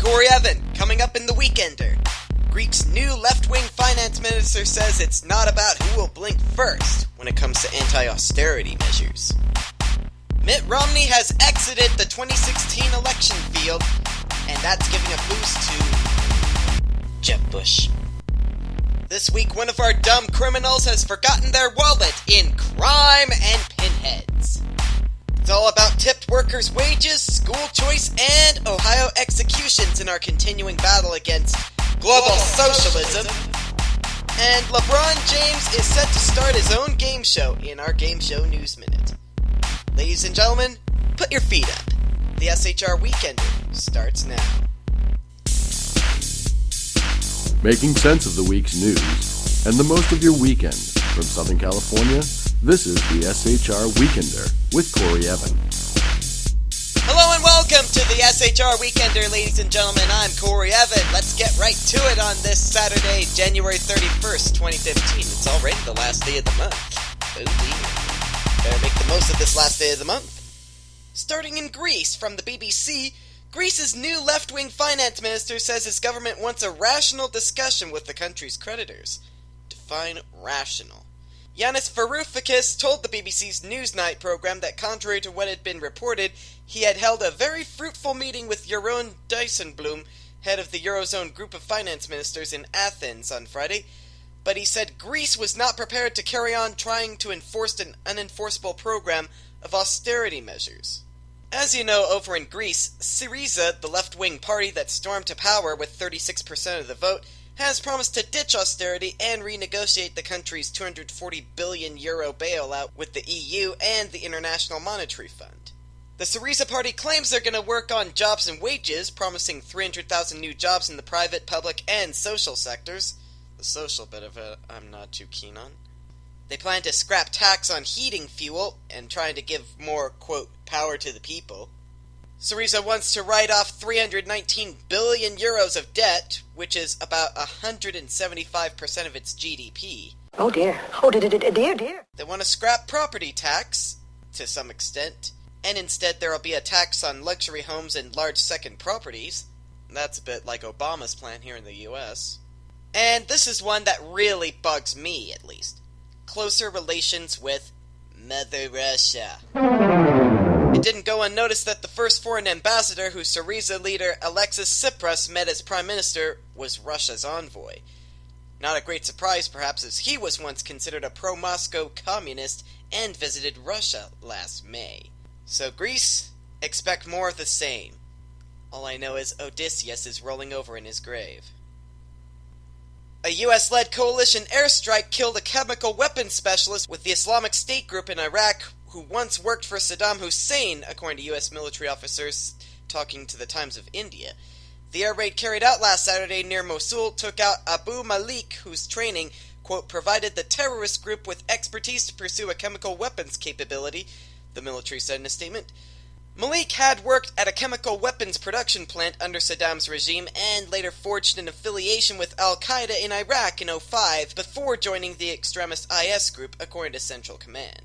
Corey Evan, coming up in the Weekender. Greece's new left-wing finance minister says it's not about who will blink first when it comes to anti-austerity measures. Mitt Romney has exited the 2016 election field, and that's giving a boost to Jeb Bush. This week, one of our dumb criminals has forgotten their wallet in crime and pinheads. It's all about tipped workers' wages, school choice, and Ohio executions in our continuing battle against global socialism. And LeBron James is set to start his own game show in our Game Show News Minute. Ladies and gentlemen, put your feet up. The SHR Weekender starts now. Making sense of the week's news and the most of your weekend. From Southern California, this is the SHR Weekender with Corey Evan. Hello and welcome to the SHR Weekender, ladies and gentlemen. I'm Corey Evan. Let's get right to it on this Saturday, January 31st, 2015. It's already the last day of the month. Oh dear. Better make the most of this last day of the month. Starting in Greece, from the BBC, Greece's new left-wing finance minister says his government wants a rational discussion with the country's creditors. Define rational. Yanis Varoufakis told the BBC's Newsnight program that contrary to what had been reported, he had held a very fruitful meeting with Jeroen Dijsselbloem, head of the Eurozone group of finance ministers in Athens on Friday, but he said Greece was not prepared to carry on trying to enforce an unenforceable program of austerity measures. As you know, over in Greece, Syriza, the left-wing party that stormed to power with 36% of the vote, has promised to ditch austerity and renegotiate the country's €240 billion bailout with the EU and the International Monetary Fund. The Syriza party claims they're going to work on jobs and wages, promising 300,000 new jobs in the private, public, and social sectors. The social bit of it I'm not too keen on. They plan to scrap tax on heating fuel and trying to give more, quote, power to the people. Syriza wants to write off €319 billion of debt, which is about 175% of its GDP. Oh dear. Oh dear. They want to scrap property tax, to some extent, and instead there will be a tax on luxury homes and large second properties. That's a bit like Obama's plan here in the US. And this is one that really bugs me, at least. Closer relations with Mother Russia. It didn't go unnoticed that the first foreign ambassador who Syriza leader Alexis Tsipras met as prime minister was Russia's envoy. Not a great surprise, perhaps, as he was once considered a pro-Moscow communist and visited Russia last May. So Greece, expect more of the same. All I know is Odysseus is rolling over in his grave. A US-led coalition airstrike killed a chemical weapons specialist with the Islamic State group in Iraq who once worked for Saddam Hussein, according to US military officers talking to the Times of India. The air raid carried out last Saturday near Mosul took out Abu Malik, whose training, quote, provided the terrorist group with expertise to pursue a chemical weapons capability, the military said in a statement. Malik had worked at a chemical weapons production plant under Saddam's regime and later forged an affiliation with al-Qaeda in Iraq in 2005 before joining the extremist IS group, according to Central Command.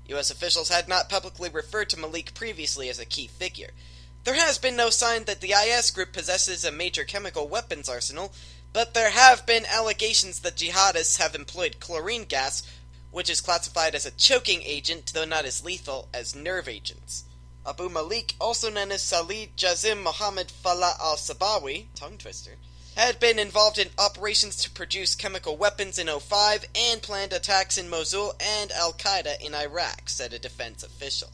U.S. officials had not publicly referred to Malik previously as a key figure. There has been no sign that the IS group possesses a major chemical weapons arsenal, but there have been allegations that jihadists have employed chlorine gas, which is classified as a choking agent, though not as lethal as nerve agents. Abu Malik, also known as Salih Jazim Mohammed Falah al-Sabawi, tongue twister, had been involved in operations to produce chemical weapons in 2005 and planned attacks in Mosul and al-Qaeda in Iraq, said a defense official.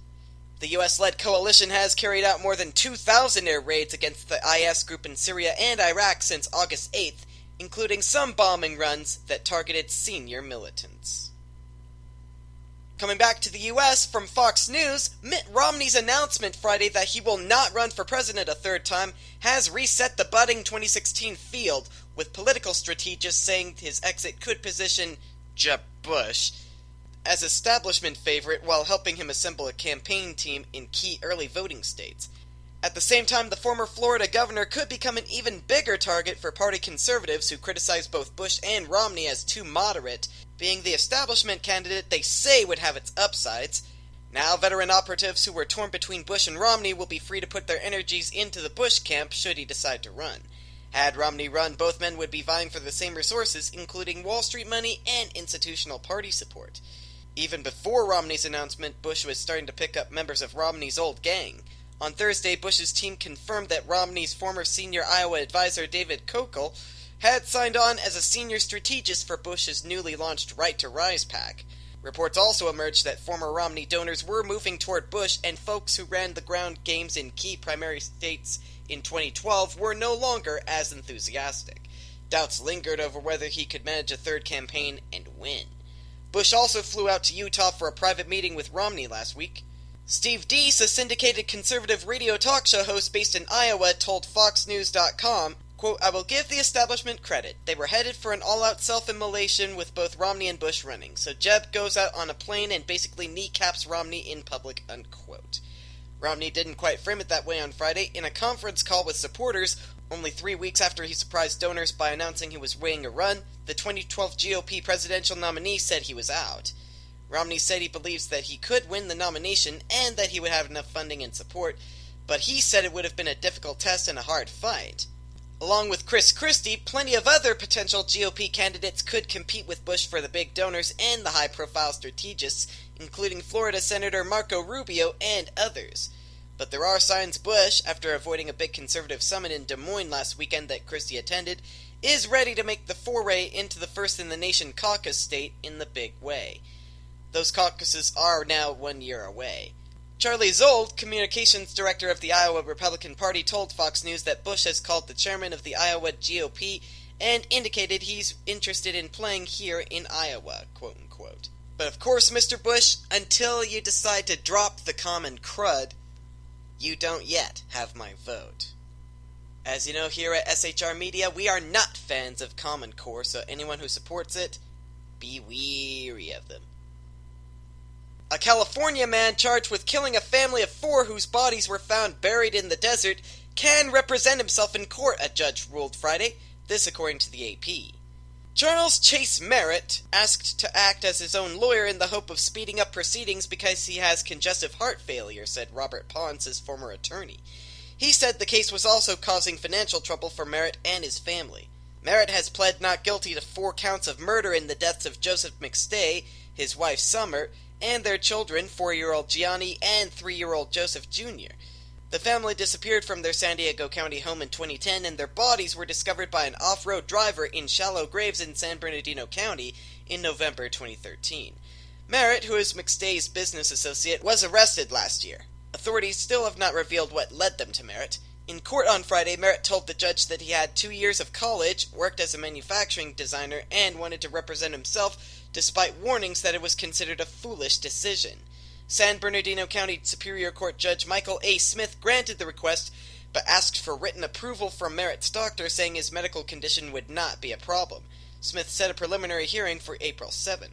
The US-led coalition has carried out more than 2,000 air raids against the IS group in Syria and Iraq since August 8th, including some bombing runs that targeted senior militants. Coming back to the U.S., from Fox News, Mitt Romney's announcement Friday that he will not run for president a third time has reset the budding 2016 field, with political strategists saying his exit could position Jeb Bush as establishment favorite while helping him assemble a campaign team in key early voting states. At the same time, the former Florida governor could become an even bigger target for party conservatives who criticize both Bush and Romney as too moderate, being the establishment candidate they say would have its upsides, Now veteran operatives who were torn between Bush and Romney will be free to put their energies into the Bush camp should he decide to run. Had Romney run, both men would be vying for the same resources, including Wall Street money and institutional party support. Even before Romney's announcement, Bush was starting to pick up members of Romney's old gang. On Thursday, Bush's team confirmed that Romney's former senior Iowa advisor David Kokel had signed on as a senior strategist for Bush's newly launched Right to Rise PAC. Reports also emerged that former Romney donors were moving toward Bush, and folks who ran the ground games in key primary states in 2012 were no longer as enthusiastic. Doubts lingered over whether he could manage a third campaign and win. Bush also flew out to Utah for a private meeting with Romney last week. Steve Deese, a syndicated conservative radio talk show host based in Iowa, told FoxNews.com, quote, "I will give the establishment credit. They were headed for an all-out self-immolation with both Romney and Bush running. So Jeb goes out on a plane and basically kneecaps Romney in public," unquote. Romney didn't quite frame it that way on Friday. In a conference call with supporters, only 3 weeks after he surprised donors by announcing he was weighing a run, the 2012 GOP presidential nominee said he was out. Romney said he believes that he could win the nomination and that he would have enough funding and support, but he said it would have been a difficult test and a hard fight. Along with Chris Christie, plenty of other potential GOP candidates could compete with Bush for the big donors and the high-profile strategists, including Florida Senator Marco Rubio and others. But there are signs Bush, after avoiding a big conservative summit in Des Moines last weekend that Christie attended, is ready to make the foray into the first-in-the-nation caucus state in the big way. Those caucuses are now 1 year away. Charlie Zold, communications director of the Iowa Republican Party, told Fox News that Bush has called the chairman of the Iowa GOP and indicated he's interested in playing here in Iowa, quote-unquote. But of course, Mr. Bush, until you decide to drop the common crud, you don't yet have my vote. As you know, here at SHR Media, we are not fans of Common Core, so anyone who supports it, be weary of them. A California man charged with killing a family of 4 whose bodies were found buried in the desert can represent himself in court, a judge ruled Friday, this according to the AP. Charles Chase Merritt asked to act as his own lawyer in the hope of speeding up proceedings because he has congestive heart failure, said Robert Pons, his former attorney. He said the case was also causing financial trouble for Merritt and his family. Merritt has pled not guilty to 4 counts of murder in the deaths of Joseph McStay, his wife Summer, and their children, 4-year-old Gianni and 3-year-old Joseph Jr. The family disappeared from their San Diego County home in 2010, and their bodies were discovered by an off-road driver in shallow graves in San Bernardino County in November 2013. Merritt, who is McStay's business associate, was arrested last year. Authorities still have not revealed what led them to Merritt. In court on Friday, Merritt told the judge that he had 2 years of college, worked as a manufacturing designer, and wanted to represent himself despite warnings that it was considered a foolish decision. San Bernardino County Superior Court Judge Michael A. Smith granted the request, but asked for written approval from Merritt's doctor, saying his medical condition would not be a problem. Smith set a preliminary hearing for April 7th.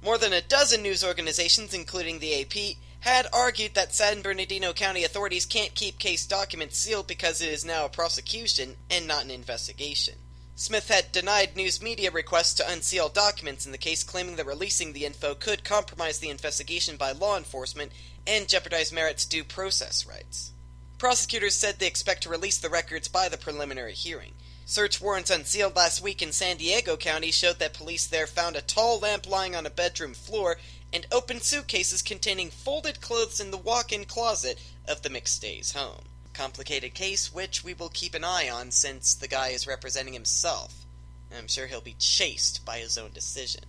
More than a dozen news organizations, including the AP, had argued that San Bernardino County authorities can't keep case documents sealed because it is now a prosecution and not an investigation. Smith had denied news media requests to unseal documents in the case, claiming that releasing the info could compromise the investigation by law enforcement and jeopardize Merritt's due process rights. Prosecutors said they expect to release the records by the preliminary hearing. Search warrants unsealed last week in San Diego County showed that police there found a tall lamp lying on a bedroom floor and open suitcases containing folded clothes in the walk-in closet of the McStay's home. Complicated case, which we will keep an eye on since the guy is representing himself. I'm sure he'll be chased by his own decision.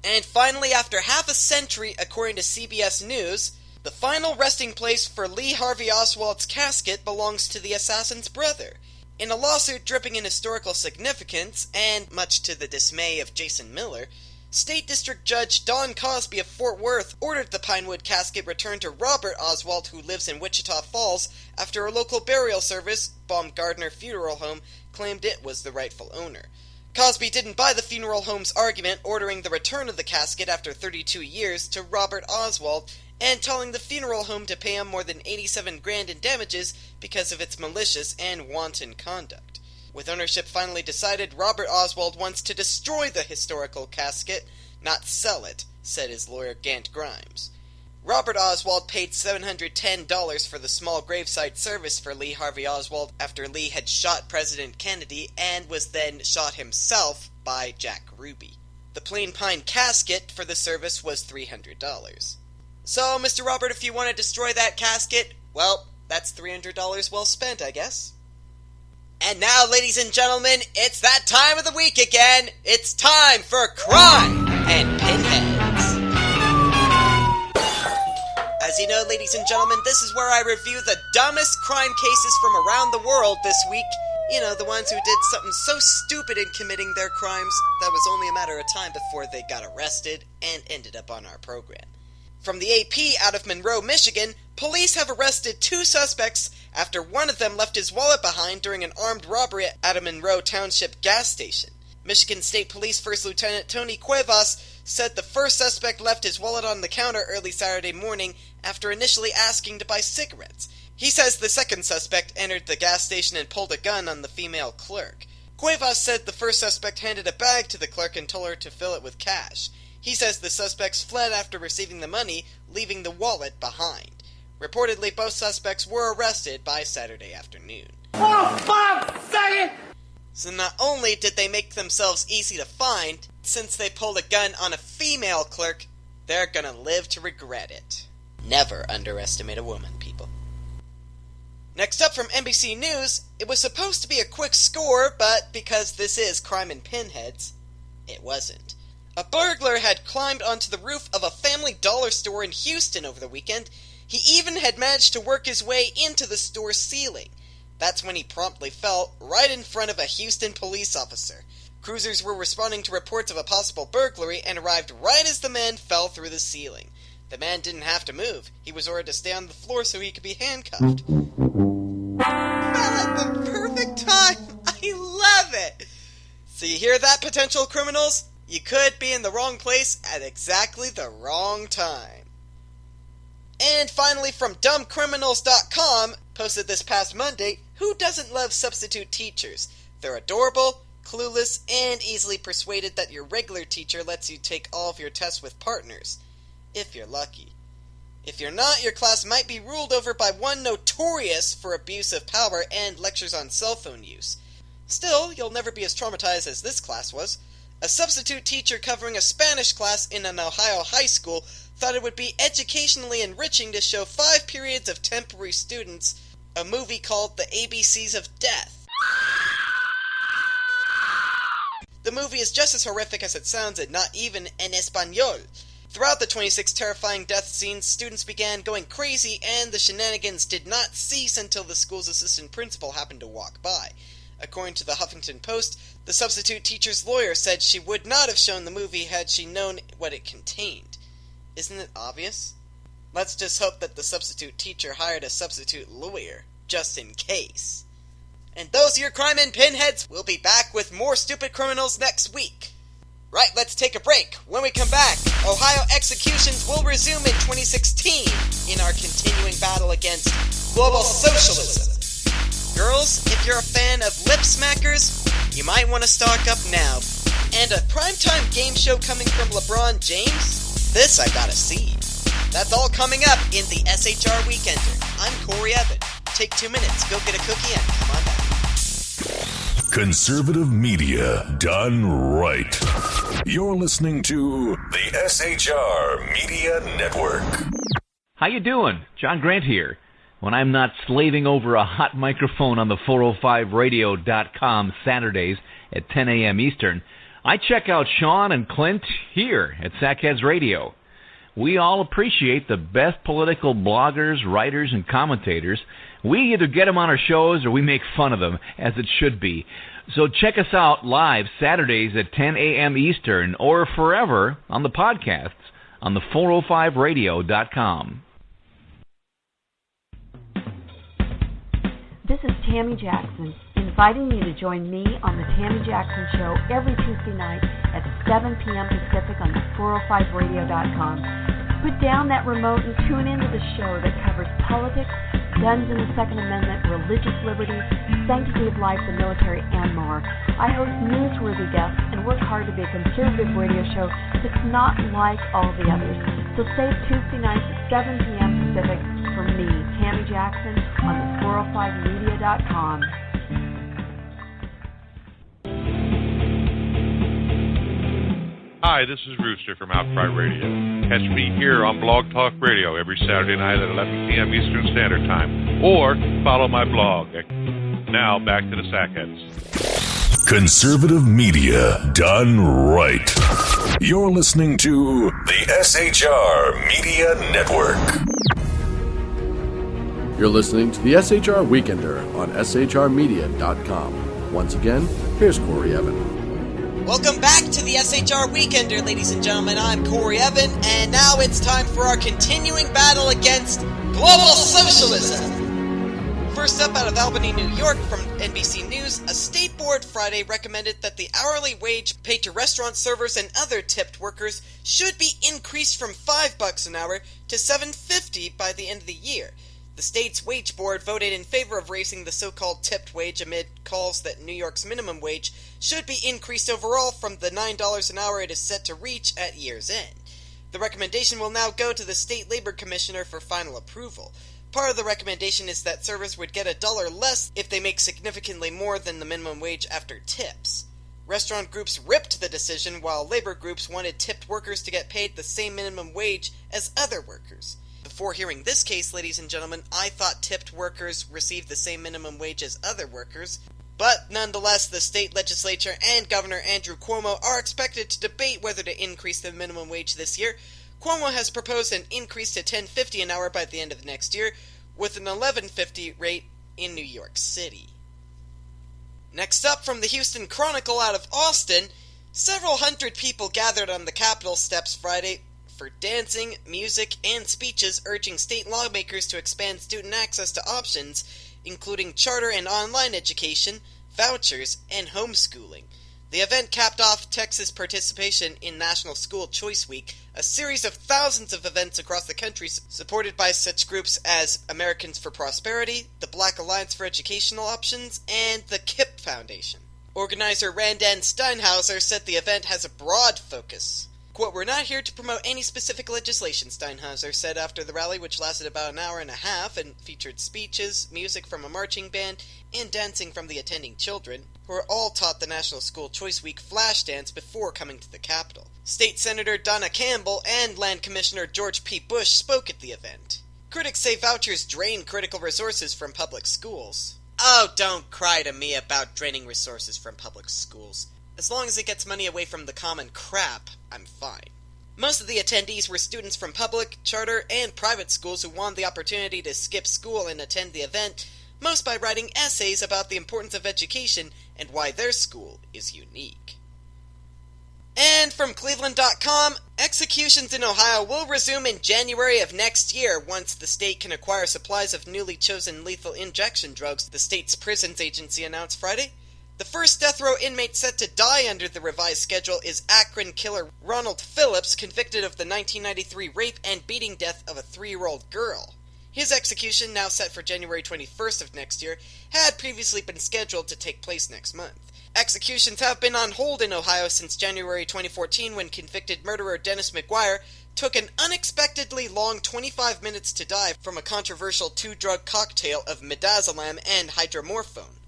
And finally, after half a century, according to CBS News, the final resting place for Lee Harvey Oswald's casket belongs to the assassin's brother. In a lawsuit dripping in historical significance, and much to the dismay of Jason Miller, State District Judge Don Cosby of Fort Worth ordered the Pinewood casket returned to Robert Oswald, who lives in Wichita Falls, after a local burial service, Baumgardner Funeral Home, claimed it was the rightful owner. Cosby didn't buy the funeral home's argument, ordering the return of the casket after 32 years to Robert Oswald, and telling the funeral home to pay him more than $87,000 in damages because of its malicious and wanton conduct. With ownership finally decided, Robert Oswald wants to destroy the historical casket, not sell it, said his lawyer Gant Grimes. Robert Oswald paid $710 for the small graveside service for Lee Harvey Oswald after Lee had shot President Kennedy and was then shot himself by Jack Ruby. The plain pine casket for the service was $300. So, Mr. Robert, if you want to destroy that casket, well, that's $300 well spent, I guess. And now, ladies and gentlemen, it's that time of the week again. It's time for Crime and Pinheads. As you know, ladies and gentlemen, this is where I review the dumbest crime cases from around the world this week. You know, the ones who did something so stupid in committing their crimes that was only a matter of time before they got arrested and ended up on our program. From the AP out of Monroe, Michigan, police have arrested 2 suspects after one of them left his wallet behind during an armed robbery at a Monroe Township gas station. Michigan State Police First Lieutenant Tony Cuevas said the first suspect left his wallet on the counter early Saturday morning after initially asking to buy cigarettes. He says the second suspect entered the gas station and pulled a gun on the female clerk. Cuevas said the first suspect handed a bag to the clerk and told her to fill it with cash. He says the suspects fled after receiving the money, leaving the wallet behind. Reportedly, both suspects were arrested by Saturday afternoon. Oh, fuck's sake! So not only did they make themselves easy to find, since they pulled a gun on a female clerk, they're gonna live to regret it. Never underestimate a woman, people. Next up from NBC News, it was supposed to be a quick score, but because this is Crime and Pinheads, it wasn't. A burglar had climbed onto the roof of a Family Dollar store in Houston over the weekend. He even had managed to work his way into the store's ceiling. That's when he promptly fell right in front of a Houston police officer. Cruisers were responding to reports of a possible burglary and arrived right as the man fell through the ceiling. The man didn't have to move. He was ordered to stay on the floor so he could be handcuffed. Fell at the perfect time! I love it! So you hear that, potential criminals? You could be in the wrong place at exactly the wrong time. And finally, from dumbcriminals.com, posted this past Monday, who doesn't love substitute teachers? They're adorable, clueless, and easily persuaded that your regular teacher lets you take all of your tests with partners. If you're lucky. If you're not, your class might be ruled over by one notorious for abuse of power and lectures on cell phone use. Still, you'll never be as traumatized as this class was. A substitute teacher covering a Spanish class in an Ohio high school thought it would be educationally enriching to show 5 periods of temporary students a movie called The ABCs of Death. The movie is just as horrific as it sounds and not even en español. Throughout the 26 terrifying death scenes, students began going crazy and the shenanigans did not cease until the school's assistant principal happened to walk by. According to the Huffington Post, the substitute teacher's lawyer said she would not have shown the movie had she known what it contained. Isn't it obvious? Let's just hope that the substitute teacher hired a substitute lawyer, just in case. And those are your Crime and Pinheads. We'll be back with more stupid criminals next week. Right, let's take a break. When we come back, Ohio executions will resume in 2016 in our continuing battle against global socialism. Girls, if you're a fan of lip smackers, you might want to stock up now. And a primetime game show coming from LeBron James? This I gotta see. That's all coming up in the SHR Weekender. I'm Corey Evan. Take 2 minutes, go get a cookie, and come on back. Conservative media done right. You're listening to the SHR Media Network. How you doing? John Grant here. When I'm not slaving over a hot microphone on the 405radio.com Saturdays at 10 a.m. Eastern, I check out Sean and Clint here at Sackheads Radio. We all appreciate the best political bloggers, writers, and commentators. We either get them on our shows or we make fun of them, as it should be. So check us out live Saturdays at 10 a.m. Eastern or forever on the podcasts on the 405radio.com. This is Tammy Jackson, inviting you to join me on the Tammy Jackson Show every Tuesday night at 7 p.m. Pacific on the 405radio.com. Put down that remote and tune into the show that covers politics, guns and the Second Amendment, religious liberty, sanctity of life, the military, and more. I host newsworthy guests and work hard to be a conservative radio show that's not like all the others. So save Tuesday nights at 7 p.m. Pacific for me, Tammy Jackson, on the 405media.com. Hi, this is Rooster from Outcry Radio. Catch me here on Blog Talk Radio every Saturday night at 11 p.m. Eastern Standard Time. Or follow my blog. Now, back to the Sackheads. Conservative media done right. You're listening to the SHR Media Network. You're listening to the SHR Weekender on shrmedia.com. Once again, here's Corey Evan. Welcome back to the SHR Weekender, ladies and gentlemen. I'm Corey Evan, and now it's time for our continuing battle against global socialism. First up, out of Albany, New York, from NBC News, a state board Friday recommended that the hourly wage paid to restaurant servers and other tipped workers should be increased from $5 an hour to $7.50 by the end of the year. The state's wage board voted in favor of raising the so-called tipped wage amid calls that New York's minimum wage should be increased overall from the $9 an hour it is set to reach at year's end. The recommendation will now go to the state labor commissioner for final approval. Part of the recommendation is that servers would get $1 less if they make significantly more than the minimum wage after tips. Restaurant groups ripped the decision, while labor groups wanted tipped workers to get paid the same minimum wage as other workers. Before hearing this case, ladies and gentlemen, I thought tipped workers received the same minimum wage as other workers. But nonetheless, the state legislature and Governor Andrew Cuomo are expected to debate whether to increase the minimum wage this year. Cuomo has proposed an increase to $10.50 an hour by the end of next year, with an $11.50 rate in New York City. Next up, from the Houston Chronicle out of Austin, several hundred people gathered on the Capitol steps Friday for dancing, music, and speeches urging state lawmakers to expand student access to options, including charter and online education, vouchers, and homeschooling. The event capped off Texas' participation in National School Choice Week, a series of thousands of events across the country supported by such groups as Americans for Prosperity, the Black Alliance for Educational Options, and the KIPP Foundation. Organizer Randan Steinhauser said the event has a broad focus. Quote, "We're not here to promote any specific legislation," Steinhauser said after the rally, which lasted about an hour and a half and featured speeches, music from a marching band, and dancing from the attending children, who were all taught the National School Choice Week flash dance before coming to the Capitol. State Senator Donna Campbell and Land Commissioner George P. Bush spoke at the event. Critics say vouchers drain critical resources from public schools. Oh, don't cry to me about draining resources from public schools. As long as it gets money away from the common crap, I'm fine. Most of the attendees were students from public, charter, and private schools who wanted the opportunity to skip school and attend the event, most by writing essays about the importance of education and why their school is unique. And from Cleveland.com, executions in Ohio will resume in January of next year once the state can acquire supplies of newly chosen lethal injection drugs, the state's prisons agency announced Friday. The first death row inmate set to die under the revised schedule is Akron killer Ronald Phillips, convicted of the 1993 rape and beating death of a 3-year-old girl. His execution, now set for January 21st of next year, had previously been scheduled to take place next month. Executions have been on hold in Ohio since January 2014, when convicted murderer Dennis McGuire took an unexpectedly long 25 minutes to die from a controversial 2-drug cocktail of midazolam and hydromorphone.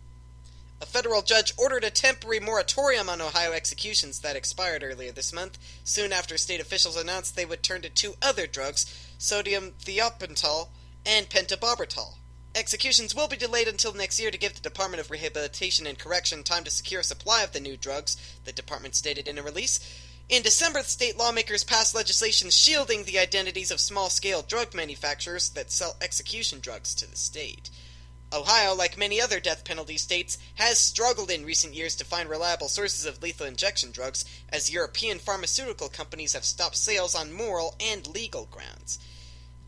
A federal judge ordered a temporary moratorium on Ohio executions that expired earlier this month, soon after state officials announced they would turn to 2 other drugs, sodium thiopental and pentobarbital. Executions will be delayed until next year to give the Department of Rehabilitation and Correction time to secure a supply of the new drugs, the department stated in a release. In December, state lawmakers passed legislation shielding the identities of small-scale drug manufacturers that sell execution drugs to the state. Ohio, like many other death penalty states, has struggled in recent years to find reliable sources of lethal injection drugs, as European pharmaceutical companies have stopped sales on moral and legal grounds.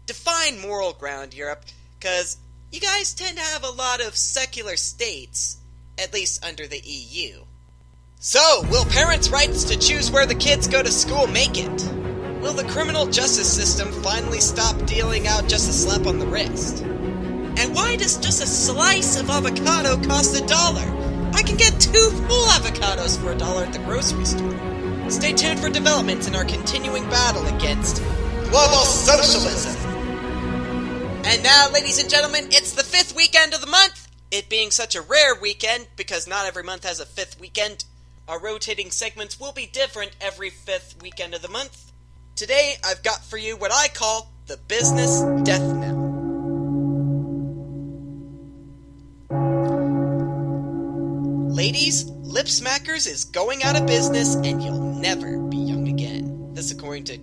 Define moral ground, Europe, because you guys tend to have a lot of secular states, at least under the EU. So, will parents' rights to choose where the kids go to school make it? Will the criminal justice system finally stop dealing out just a slap on the wrist? And why does just a slice of avocado cost $1? I can get 2 full avocados for $1 at the grocery store. Stay tuned for developments in our continuing battle against global socialism. And now, ladies and gentlemen, it's the 5th weekend of the month. It being such a rare weekend, because not every month has a 5th weekend, our rotating segments will be different every 5th weekend of the month. Today, I've got for you what I call the business death knell. Ladies, Lip Smackers is going out of business and you'll never be young again. This according to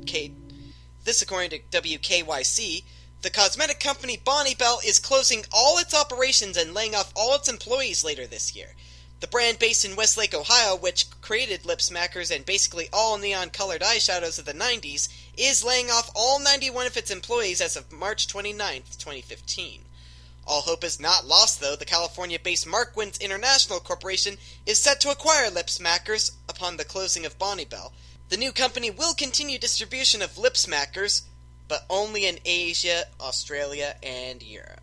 WKYC. The cosmetic company Bonnie Bell is closing all its operations and laying off all its employees later this year. The brand based in Westlake, Ohio, which created Lip Smackers and basically all neon-colored eyeshadows of the 90s, is laying off all 91 of its employees as of March 29th, 2015. All hope is not lost, though. The California-based Markwins International Corporation is set to acquire Lip Smackers upon the closing of Bonnie Bell. The new company will continue distribution of Lip Smackers, but only in Asia, Australia, and Europe.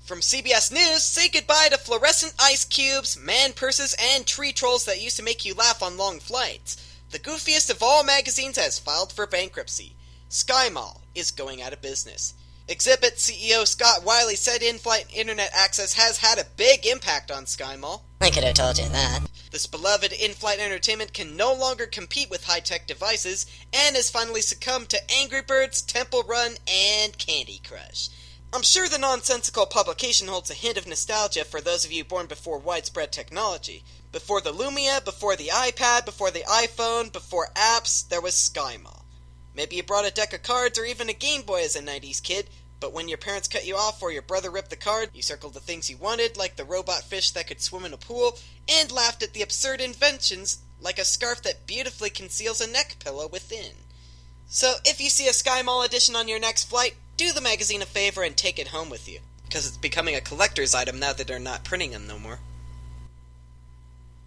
From CBS News, say goodbye to fluorescent ice cubes, man purses, and tree trolls that used to make you laugh on long flights. The goofiest of all magazines has filed for bankruptcy. SkyMall is going out of business. Exhibit CEO Scott Wiley said in-flight internet access has had a big impact on SkyMall. I could have told you that. This beloved in-flight entertainment can no longer compete with high-tech devices and has finally succumbed to Angry Birds, Temple Run, and Candy Crush. I'm sure the nonsensical publication holds a hint of nostalgia for those of you born before widespread technology. Before the Lumia, before the iPad, before the iPhone, before apps, there was SkyMall. Maybe you brought a deck of cards or even a Game Boy as a 90s kid, but when your parents cut you off or your brother ripped the card, you circled the things you wanted, like the robot fish that could swim in a pool, and laughed at the absurd inventions, like a scarf that beautifully conceals a neck pillow within. So if you see a SkyMall edition on your next flight, do the magazine a favor and take it home with you, because it's becoming a collector's item now that they're not printing them no more.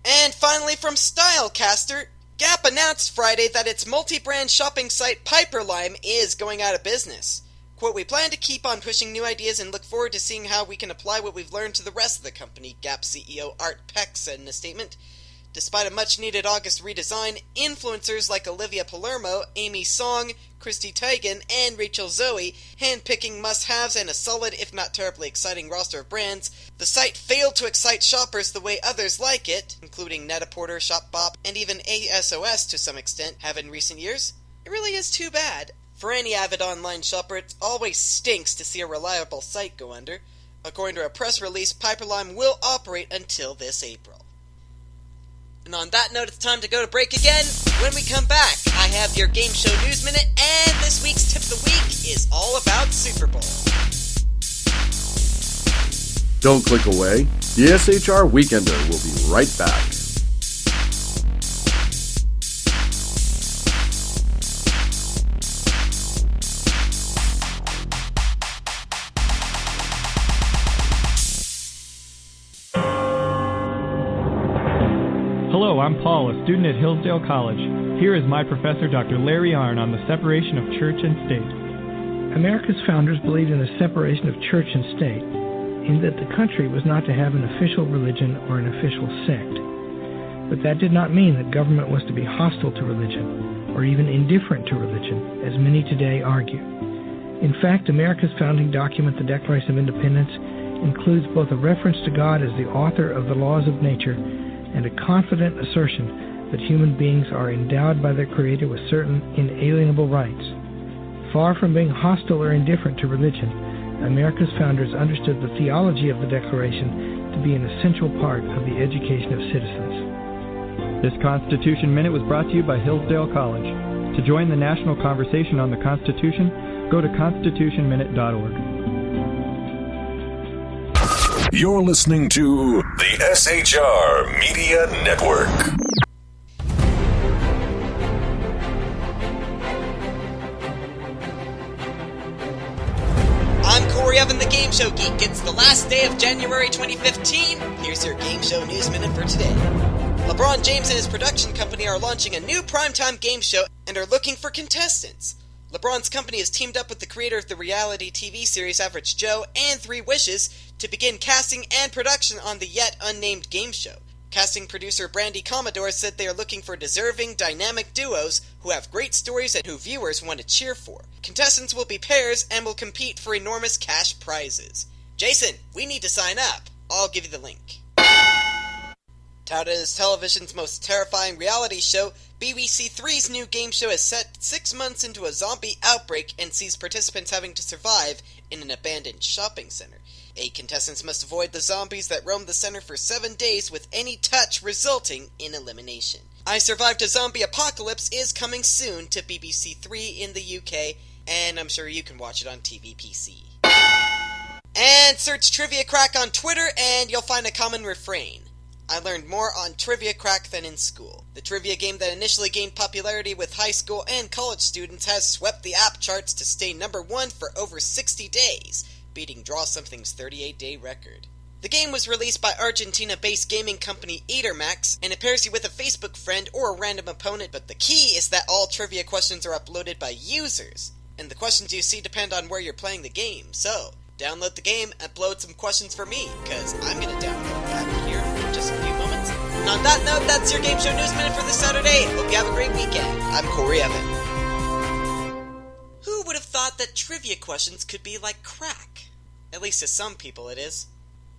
And finally from Stylecaster, Gap announced Friday that its multi-brand shopping site Piperlime is going out of business. Quote, "We plan to keep on pushing new ideas and look forward to seeing how we can apply what we've learned to the rest of the company," Gap CEO Art Peck said in a statement. Despite a much-needed August redesign, influencers like Olivia Palermo, Amy Song, Christy Teigen, and Rachel Zoe, handpicking must-haves and a solid, if not terribly exciting roster of brands, the site failed to excite shoppers the way others like it, including Net-a-Porter, Shopbop, and even ASOS to some extent, have in recent years. It really is too bad. For any avid online shopper, it always stinks to see a reliable site go under. According to a press release, Piperlime will operate until this April. And on that note, it's time to go to break again. When we come back, I have your Game Show News Minute, and this week's Tip of the Week is all about Super Bowl. Don't click away. The SHR Weekender will be right back. Hello, I'm Paul, a student at Hillsdale College. Here is my professor, Dr. Larry Arnn, on the separation of church and state. America's founders believed in the separation of church and state, in that the country was not to have an official religion or an official sect. But that did not mean that government was to be hostile to religion, or even indifferent to religion, as many today argue. In fact, America's founding document, the Declaration of Independence, includes both a reference to God as the author of the laws of nature and a confident assertion that human beings are endowed by their Creator with certain inalienable rights. Far from being hostile or indifferent to religion, America's founders understood the theology of the Declaration to be an essential part of the education of citizens. This Constitution Minute was brought to you by Hillsdale College. To join the national conversation on the Constitution, go to constitutionminute.org. You're listening to the SHR Media Network. I'm Corey Evan, the Game Show Geek. It's the last day of January 2015. Here's your Game Show News Minute for today. LeBron James and his production company are launching a new primetime game show and are looking for contestants. LeBron's company has teamed up with the creator of the reality TV series Average Joe and 3 Wishes to begin casting and production on the yet unnamed game show. Casting producer Brandy Commodore said they are looking for deserving, dynamic duos who have great stories and who viewers want to cheer for. Contestants will be pairs and will compete for enormous cash prizes. Jason, we need to sign up. I'll give you the link. Touted as television's most terrifying reality show, BBC Three's new game show is set 6 months into a zombie outbreak and sees participants having to survive in an abandoned shopping center. 8 contestants must avoid the zombies that roam the center for 7 days with any touch resulting in elimination. I Survived a Zombie Apocalypse is coming soon to BBC Three in the UK, and I'm sure you can watch it on TVPC. And search Trivia Crack on Twitter and you'll find a common refrain. I learned more on Trivia Crack than in school. The trivia game that initially gained popularity with high school and college students has swept the app charts to stay number 1 for over 60 days, beating Draw Something's 38-day record. The game was released by Argentina-based gaming company Eatermax, and it pairs you with a Facebook friend or a random opponent, but the key is that all trivia questions are uploaded by users, and the questions you see depend on where you're playing the game, so download the game and upload some questions for me, because I'm going to download that here in just a few moments. And on that note, that's your Game Show News Minute for this Saturday. Hope you have a great weekend. I'm Corey Evan. Who would have thought that trivia questions could be like crack? At least to some people it is.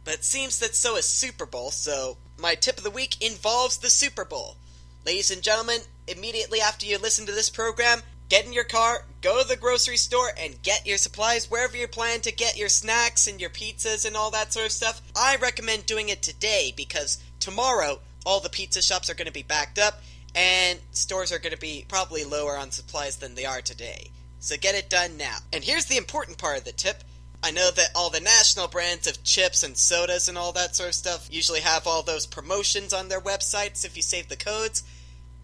But it seems that so is Super Bowl, so my tip of the week involves the Super Bowl. Ladies and gentlemen, immediately after you listen to this program, get in your car, go to the grocery store, and get your supplies wherever you're planning to get your snacks and your pizzas and all that sort of stuff. I recommend doing it today because tomorrow all the pizza shops are going to be backed up and stores are going to be probably lower on supplies than they are today. So get it done now. And here's the important part of the tip. I know that all the national brands of chips and sodas and all that sort of stuff usually have all those promotions on their websites if you save the codes.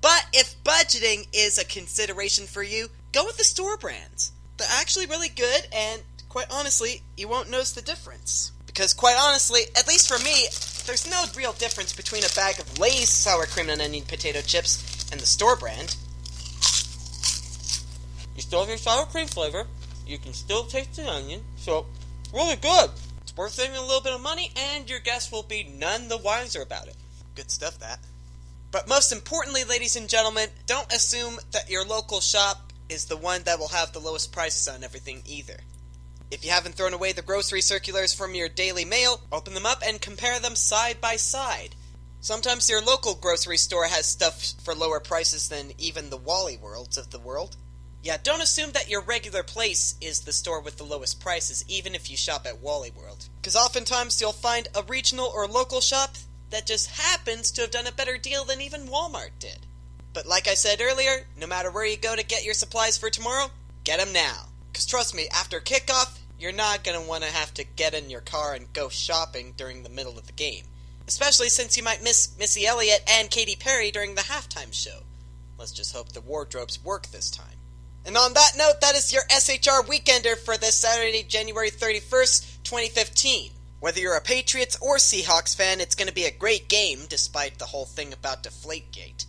But if budgeting is a consideration for you, go with the store brands. They're actually really good, and quite honestly, you won't notice the difference. Because quite honestly, at least for me, there's no real difference between a bag of Lay's sour cream and onion potato chips and the store brand. You still have your sour cream flavor, you can still taste the onion, so really good. It's worth saving a little bit of money, and your guests will be none the wiser about it. Good stuff, that. But most importantly, ladies and gentlemen, don't assume that your local shop is the one that will have the lowest prices on everything either. If you haven't thrown away the grocery circulars from your daily mail, open them up and compare them side by side. Sometimes your local grocery store has stuff for lower prices than even the Wally Worlds of the world. Yeah, don't assume that your regular place is the store with the lowest prices, even if you shop at Wally World. Because oftentimes you'll find a regional or local shop that just happens to have done a better deal than even Walmart did. But like I said earlier, no matter where you go to get your supplies for tomorrow, get them now. Because trust me, after kickoff, you're not going to want to have to get in your car and go shopping during the middle of the game. Especially since you might miss Missy Elliott and Katy Perry during the halftime show. Let's just hope the wardrobes work this time. And on that note, that is your SHR Weekender for this Saturday, January 31st, 2015. Whether you're a Patriots or Seahawks fan, it's going to be a great game, despite the whole thing about Deflategate.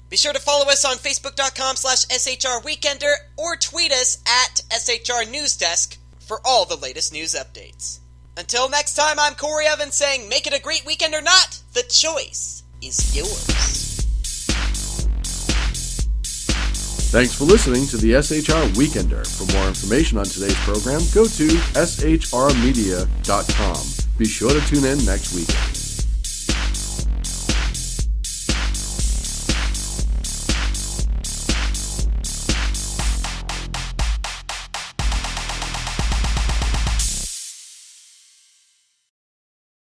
Be sure to follow us on Facebook.com/SHR Weekender or tweet us at SHR Newsdesk for all the latest news updates. Until next time, I'm Corey Evans saying, make it a great weekend or not, the choice is yours. Thanks for listening to the SHR Weekender. For more information on today's program, go to shrmedia.com. Be sure to tune in next weekend.